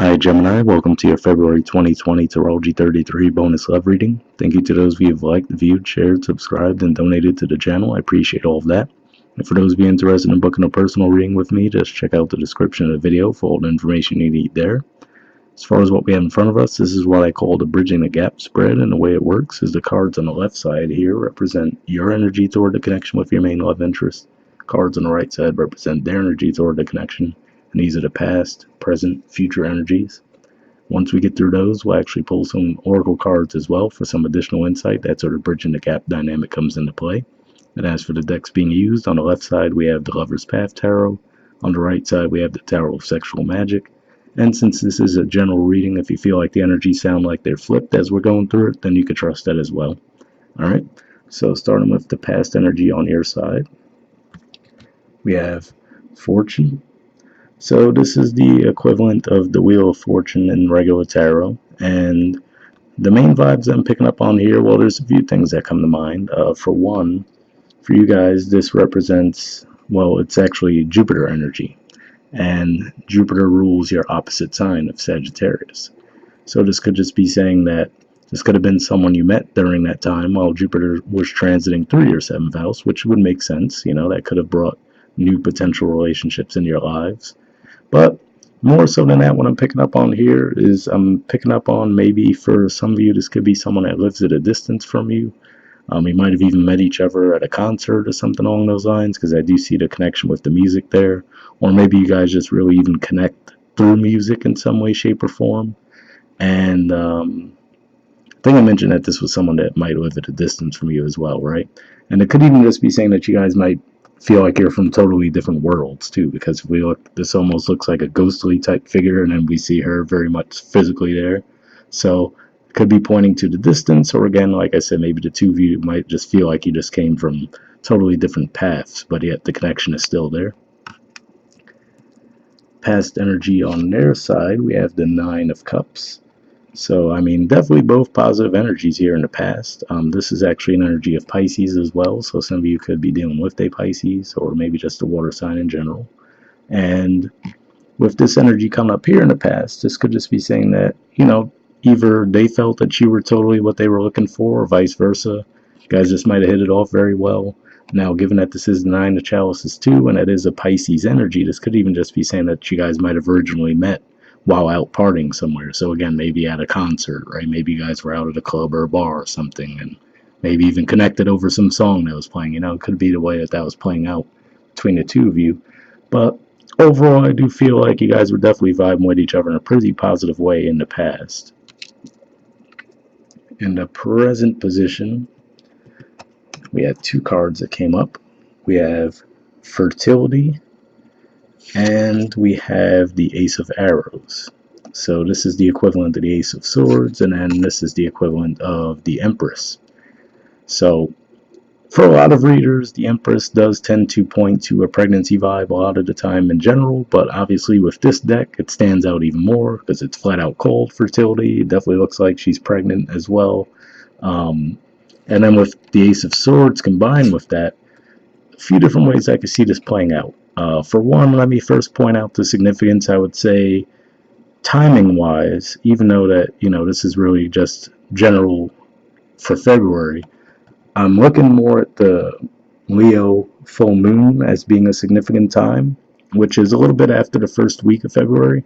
Hi Gemini, welcome to your February 2020 Astrology 33 bonus love reading. Thank you to those of you who have liked, viewed, shared, subscribed, and donated to the channel. I appreciate all of that. And for those of you interested in booking a personal reading with me, just check out the description of the video for all the information you need there. As far as what we have in front of us, this is what I call the bridging the gap spread, and the way it works is the cards on the left side here represent your energy toward the connection with your main love interest. Cards on the right side represent their energy toward the connection, and these are the past, present, future energies. Once we get through those, we'll actually pull some oracle cards as well for some additional insight. That sort of bridging the gap dynamic comes into play. And as for the decks being used, on the left side we have the Lover's Path Tarot. On the right side we have the Tarot of Sexual Magic. And since this is a general reading, if you feel like the energies sound like they're flipped as we're going through it, then you can trust that as well. Alright, so starting with the past energy on your side, we have Fortune. So this is the equivalent of the Wheel of Fortune in regular tarot, and the main vibes I'm picking up on here, well, there's a few things that come to mind. For one, for you guys, this represents, well, it's actually Jupiter energy, and Jupiter rules your opposite sign of Sagittarius. So this could just be saying that this could have been someone you met during that time while Jupiter was transiting through your 7th house, which would make sense. You know, that could have brought new potential relationships in your lives. But more so than that, what I'm picking up on here is I'm picking up on maybe for some of you, this could be someone that lives at a distance from you. You might have even met each other at a concert or something along those lines, because I do see the connection with the music there. Or maybe you guys just really even connect through music in some way, shape, or form. And I think I mentioned that this was someone that might live at a distance from you as well, right? And it could even just be saying that you guys might feel like you're from totally different worlds too, because if we look, this almost looks like a ghostly type figure, and then we see her very much physically there. So it could be pointing to the distance, or again, like I said, maybe the two of you might just feel like you just came from totally different paths, but yet the connection is still there. Past energy on their side, we have the Nine of Cups. So, I mean, definitely both positive energies here in the past. This is actually an energy of Pisces as well, so some of you could be dealing with a Pisces, or maybe just a water sign in general. And with this energy coming up here in the past, this could just be saying that, you know, either they felt that you were totally what they were looking for, or vice versa. You guys just might have hit it off very well. Now, given that this is the Nine of Chalices too, and it is a Pisces energy, this could even just be saying that you guys might have originally met while out partying somewhere. So again, maybe at a concert, right? Maybe you guys were out at a club or a bar or something, and maybe even connected over some song that was playing. You know, it could be the way that that was playing out between the two of you. But overall, I do feel like you guys were definitely vibing with each other in a pretty positive way in the past. In the present position, we have two cards that came up. We have Fertility, and we have the Ace of Arrows. So this is the equivalent of the Ace of Swords, and then this is the equivalent of the Empress. So for a lot of readers, the Empress does tend to point to a pregnancy vibe a lot of the time in general, but obviously with this deck, it stands out even more because it's flat out called fertility. It definitely looks like she's pregnant as well. And then with the Ace of Swords combined with that, a few different ways I could see this playing out. For one, let me first point out the significance. I would say timing wise, even though that, you know, this is really just general for February, I'm looking more at the Leo full moon as being a significant time, which is a little bit after the first week of February.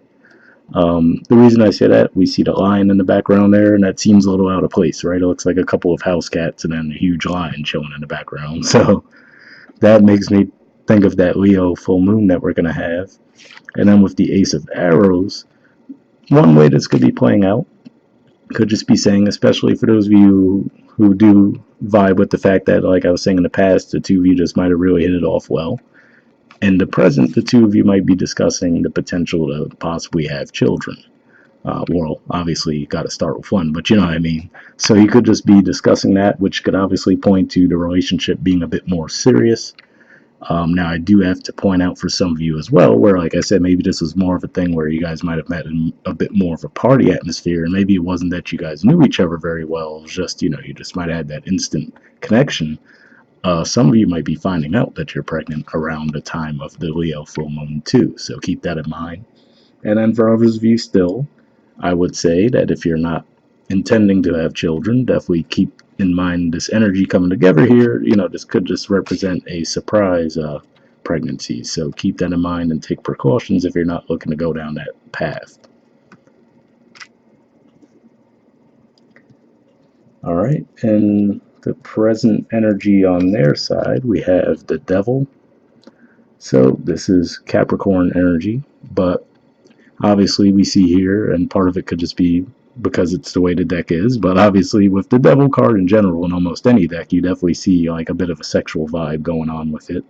The reason I say that, we see the lion in the background there, and that seems a little out of place, right? It looks like a couple of house cats and then a huge lion chilling in the background. So that makes me think of that Leo full moon that we're going to have. And then with the Ace of Arrows, one way this could be playing out could just be saying, especially for those of you who do vibe with the fact that, like I was saying in the past, the two of you just might have really hit it off well. In the present, the two of you might be discussing the potential to possibly have children. Well, obviously, you got to start with one, but you know what I mean. So you could just be discussing that, which could obviously point to the relationship being a bit more serious. Now, I do have to point out for some of you as well, where, like I said, maybe this was more of a thing where you guys might have met in a bit more of a party atmosphere, and maybe it wasn't that you guys knew each other very well. It was just, you know, you just might have had that instant connection. Some of you might be finding out that you're pregnant around the time of the Leo full moon too, so keep that in mind. And then for others of you still, I would say that if you're not intending to have children, definitely keep in mind this energy coming together here. This could just represent a surprise pregnancy. So keep that in mind and take precautions if you're not looking to go down that path. All right, and the present energy on their side, we have the devil. So this is Capricorn energy, but obviously we see here, and part of it could just be because it's the way the deck is, but obviously with the devil card in general in almost any deck, you definitely see like a bit of a sexual vibe going on with it.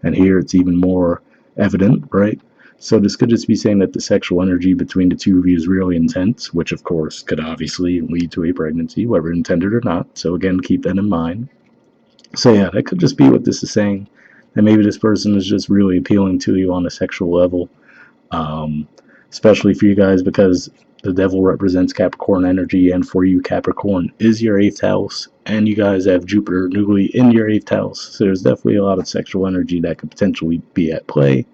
And here it's even more evident, right? So this could just be saying that the sexual energy between the two of you is really intense, which of course could obviously lead to a pregnancy, whether intended or not. So again, keep that in mind. So yeah, that could just be what this is saying. And maybe this person is just really appealing to you on a sexual level. Um, Especially for you guys because the devil represents Capricorn energy, and for you, Capricorn is your 8th house, and you guys have Jupiter newly in your 8th house. So there's definitely a lot of sexual energy that could potentially be at play.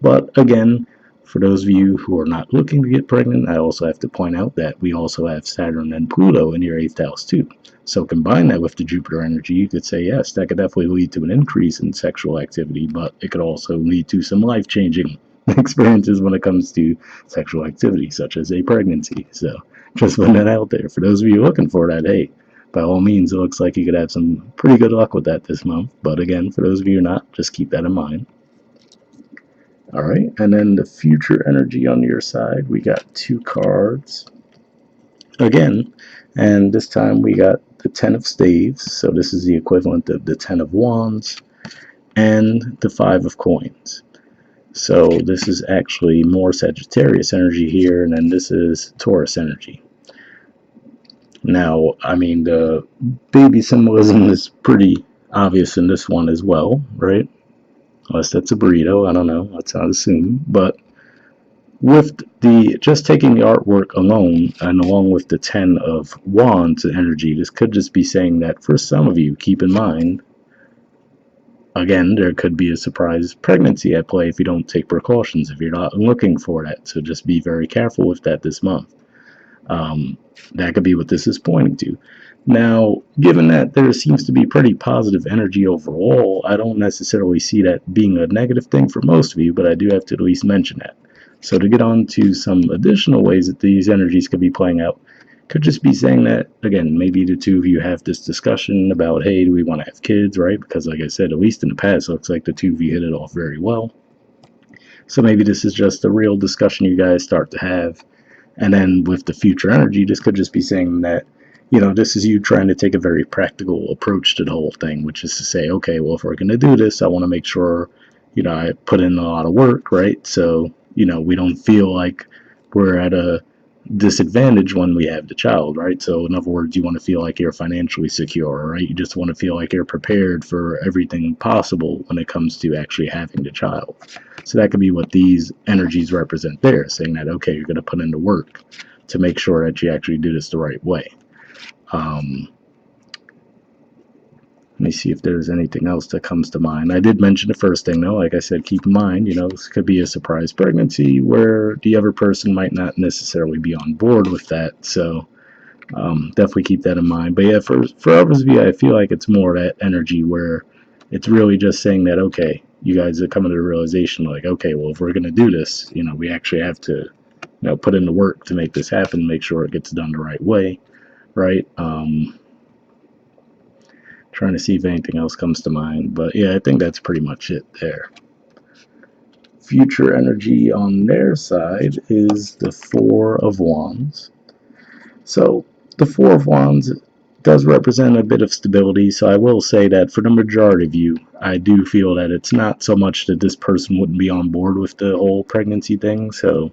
But again, for those of you who are not looking to get pregnant, I also have to point out that we also have Saturn and Pluto in your 8th house too. So combine that with the Jupiter energy, you could say, yes, that could definitely lead to an increase in sexual activity, but it could also lead to some life-changing experiences when it comes to sexual activity, such as a pregnancy. So just putting that out there. For those of you looking for that, hey, by all means, it looks like you could have some pretty good luck with that this month. But again, for those of you who are not, just keep that in mind. All right, and then the future energy on your side, we got 2 cards again, and this time we got the 10 of staves, so this is the equivalent of the 10 of wands, and the 5 of coins. So this is actually more Sagittarius energy here, and then this is Taurus energy. Now, I mean, the baby symbolism is pretty obvious in this one as well, right? Unless that's a burrito, I don't know, let's not assume, but with the just taking the artwork alone and along with the 10 of wands energy, this could just be saying that for some of you, keep in mind, again, there could be a surprise pregnancy at play if you don't take precautions, if you're not looking for that. So just be very careful with that this month. That could be what this is pointing to. Now, given that there seems to be pretty positive energy overall, I don't necessarily see that being a negative thing for most of you, but I do have to at least mention that. So to get on to some additional ways that these energies could be playing out, could just be saying that, again, maybe the two of you have this discussion about, hey, do we want to have kids, right? Because like I said, at least in the past, it looks like the two of you hit it off very well. So maybe this is just a real discussion you guys start to have. And then with the future energy, this could just be saying that, this is you trying to take a very practical approach to the whole thing, which is to say, okay, well, if we're going to do this, I want to make sure, I put in a lot of work, right? So, we don't feel like we're at a disadvantage when we have the child, right? So in other words, you want to feel like you're financially secure, right? You just want to feel like you're prepared for everything possible when it comes to actually having the child. So that could be what these energies represent there, saying that, okay, you're going to put in the work to make sure that you actually do this the right way. Let me see if there's anything else that comes to mind. I did mention the first thing, though. Like I said, keep in mind, this could be a surprise pregnancy where the other person might not necessarily be on board with that. So definitely keep that in mind. But yeah, for others of you, I feel like it's more that energy where it's really just saying that, okay, you guys are coming to the realization like, okay, well, if we're going to do this, we actually have to, put in the work to make this happen, make sure it gets done the right way, right? Trying to see if anything else comes to mind. But yeah, I think that's pretty much it there. Future energy on their side is the 4 of Wands. So the 4 of Wands does represent a bit of stability, so I will say that for the majority of you, I do feel that it's not so much that this person wouldn't be on board with the whole pregnancy thing. So,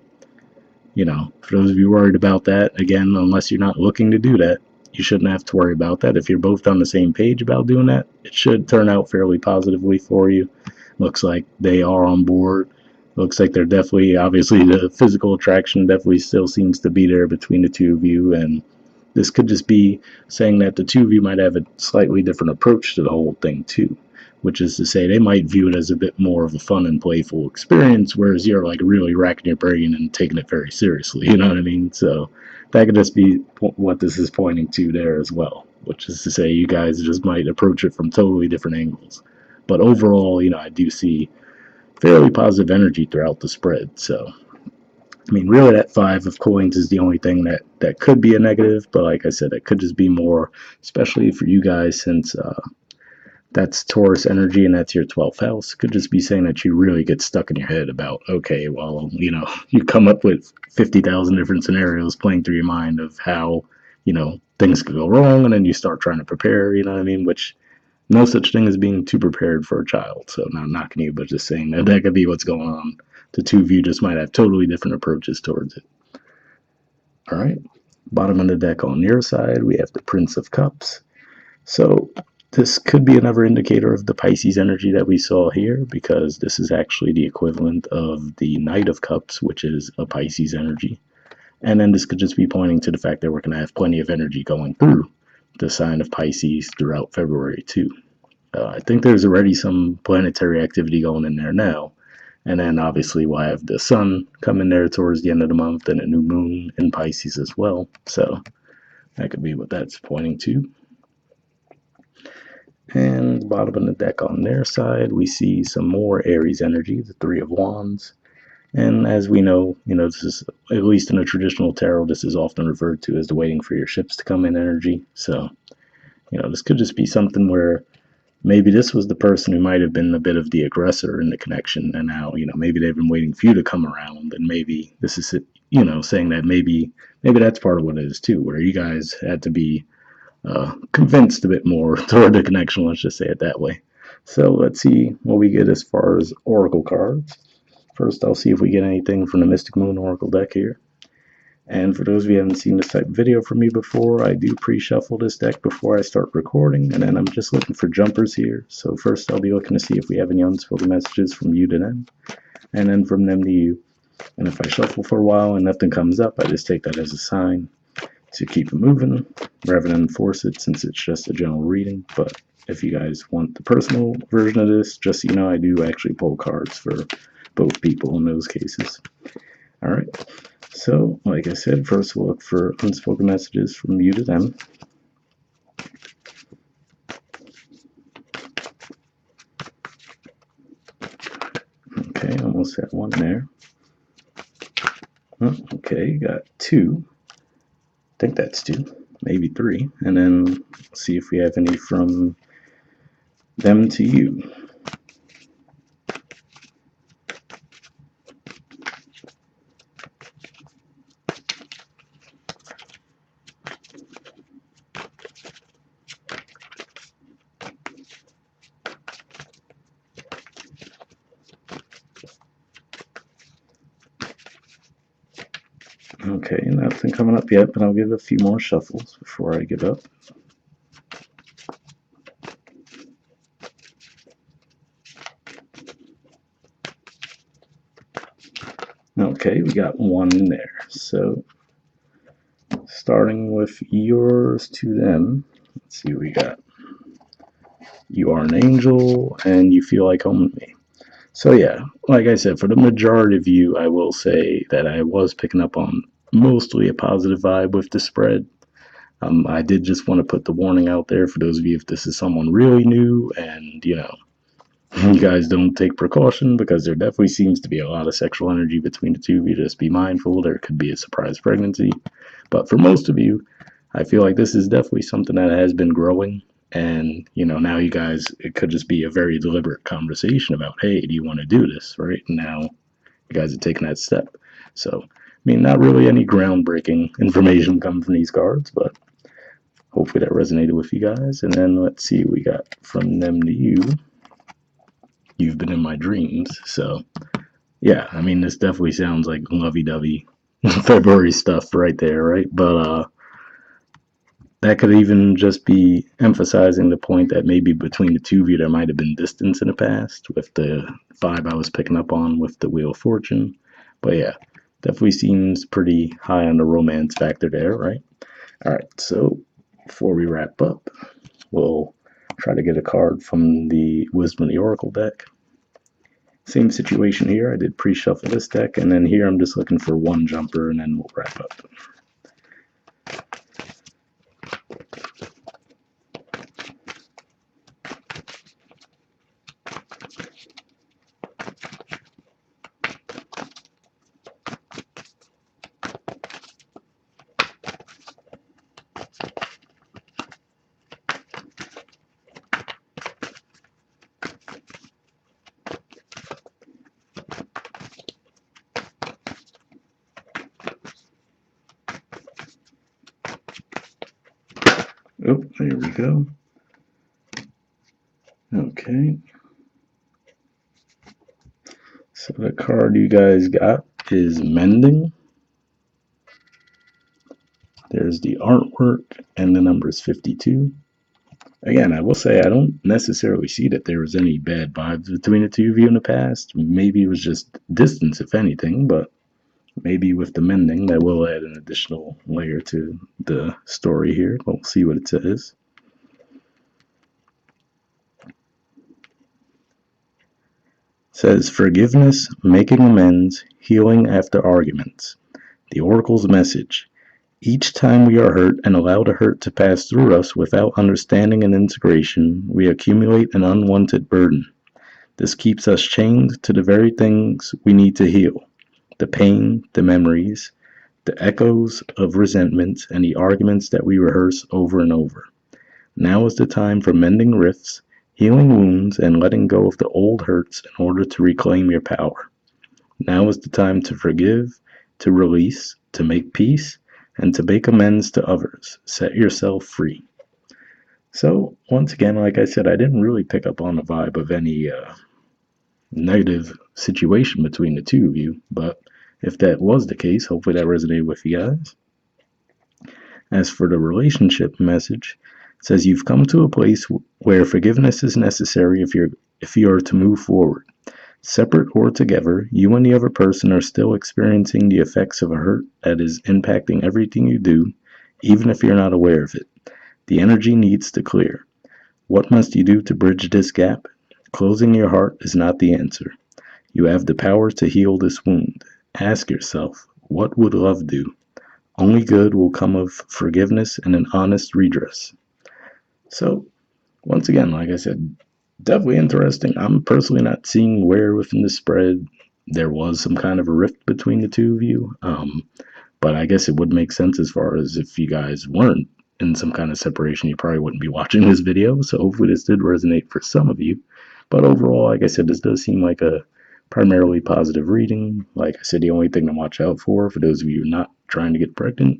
for those of you worried about that, again, unless you're not looking to do that, you shouldn't have to worry about that. If you're both on the same page about doing that, it should turn out fairly positively for you. Looks like they are on board. Looks like they're definitely, obviously, the physical attraction definitely still seems to be there between the two of you. And this could just be saying that the two of you might have a slightly different approach to the whole thing, too. which is to say they might view it as a bit more of a fun and playful experience, whereas you're like really racking your brain and taking it very seriously. You know what I mean? So that could just be what this is pointing to there as well, which is to say you guys just might approach it from totally different angles. But overall, I do see fairly positive energy throughout the spread. So I mean, really, that five of coins is the only thing that could be a negative. But like I said, it could just be more, especially for you guys, since that's Taurus energy and that's your 12th house. It could just be saying that you really get stuck in your head about, okay, well, you come up with 50,000 different scenarios playing through your mind of how, things could go wrong, and then you start trying to prepare. You know what I mean? Which no such thing as being too prepared for a child. So not knocking you, but just saying that could be what's going on. The two of you just might have totally different approaches towards it. All right. Bottom of the deck on your side, we have the Prince of Cups. So this could be another indicator of the Pisces energy that we saw here, because this is actually the equivalent of the Knight of Cups, which is a Pisces energy. And then this could just be pointing to the fact that we're going to have plenty of energy going through the sign of Pisces throughout February too. I think there's already some planetary activity going in there now. And then obviously we'll have the sun come in there towards the end of the month and a new moon in Pisces as well. So that could be what that's pointing to. And bottom of the deck on their side, we see some more Aries energy, the Three of Wands. And as we know, this is, at least in a traditional tarot, this is often referred to as the waiting for your ships to come in energy. So, this could just be something where maybe this was the person who might have been a bit of the aggressor in the connection, and now, maybe they've been waiting for you to come around, and maybe this is, saying that maybe that's part of what it is too, where you guys had to be convinced a bit more toward the connection, let's just say it that way. So let's see what we get as far as oracle cards. First, I'll see if we get anything from the Mystic Moon Oracle deck here. And for those of you who haven't seen this type of video from me before, I do pre-shuffle this deck before I start recording, and then I'm just looking for jumpers here. So first I'll be looking to see if we have any unspoken messages from you to them, and then from them to you. And if I shuffle for a while and nothing comes up, I just take that as a sign to keep it moving rather than force it, since it's just a general reading. But if you guys want the personal version of this, just so you know, I do actually pull cards for both people in those cases. All right. So, like I said, first we'll look for unspoken messages from you to them. Okay, almost had one there. Oh, okay, got two. I think that's two, maybe three. And then see if we have any from them to you. Okay, nothing coming up yet, but I'll give a few more shuffles before I give up. Okay, we got one in there. So, starting with yours to them, let's see what we got. You are an angel, and you feel like home with me. So yeah, like I said, for the majority of you, I will say that I was picking up on mostly a positive vibe with the spread. I did just want to put the warning out there for those of you if this is someone really new and, you guys don't take precaution, because there definitely seems to be a lot of sexual energy between the two of you. Just be mindful. There could be a surprise pregnancy. But for most of you, I feel like this is definitely something that has been growing. And, now you guys, it could just be a very deliberate conversation about, hey, do you want to do this, right? And now you guys are taking that step. So, not really any groundbreaking information coming from these cards, but hopefully that resonated with you guys. And then let's see what we got from them to you. You've been in my dreams. So, yeah, this definitely sounds like lovey-dovey February stuff right there, right? But, that could even just be emphasizing the point that maybe between the two of you there might have been distance in the past, with the vibe I was picking up on with the Wheel of Fortune. But yeah, definitely seems pretty high on the romance factor there, right? All right, so before we wrap up, we'll try to get a card from the Wisdom of the Oracle deck. Same situation here. I did pre-shuffle this deck, and then here I'm just looking for one jumper, and then we'll wrap up. Oh, there we go. Okay. So the card you guys got is Mending. There's the artwork, and the number is 52. Again, I will say I don't necessarily see that there was any bad vibes between the two of you in the past. Maybe it was just distance, if anything, but maybe with the mending, that will add an additional layer to the story here. We'll see what it says. It says, forgiveness, making amends, healing after arguments. The Oracle's message. Each time we are hurt and allow the hurt to pass through us without understanding and integration, we accumulate an unwanted burden. This keeps us chained to the very things we need to heal. The pain, the memories, the echoes of resentment, and the arguments that we rehearse over and over. Now is the time for mending rifts, healing wounds, and letting go of the old hurts in order to reclaim your power. Now is the time to forgive, to release, to make peace, and to make amends to others. Set yourself free. So, once again, like I said, I didn't really pick up on the vibe of any negative situation between the two of you, but if that was the case, hopefully that resonated with you guys. As for the relationship message, it says you've come to a place where forgiveness is necessary if you are to move forward. Separate or together, you and the other person are still experiencing the effects of a hurt that is impacting everything you do, even if you're not aware of it. The energy needs to clear. What must you do to bridge this gap? Closing your heart is not the answer. You have the power to heal this wound. Ask yourself, what would love do? Only good will come of forgiveness and an honest redress. So, once again, like I said, definitely interesting. I'm personally not seeing where within the spread there was some kind of a rift between the two of you. But I guess it would make sense as far as if you guys weren't in some kind of separation, you probably wouldn't be watching this video. So hopefully this did resonate for some of you. But overall, like I said, this does seem like a primarily positive reading. Like I said, the only thing to watch out for those of you not trying to get pregnant,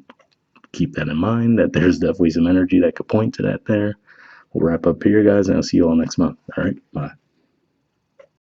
keep that in mind, that there's definitely some energy that could point to that there. We'll wrap up here, guys, and I'll see you all next month. All right.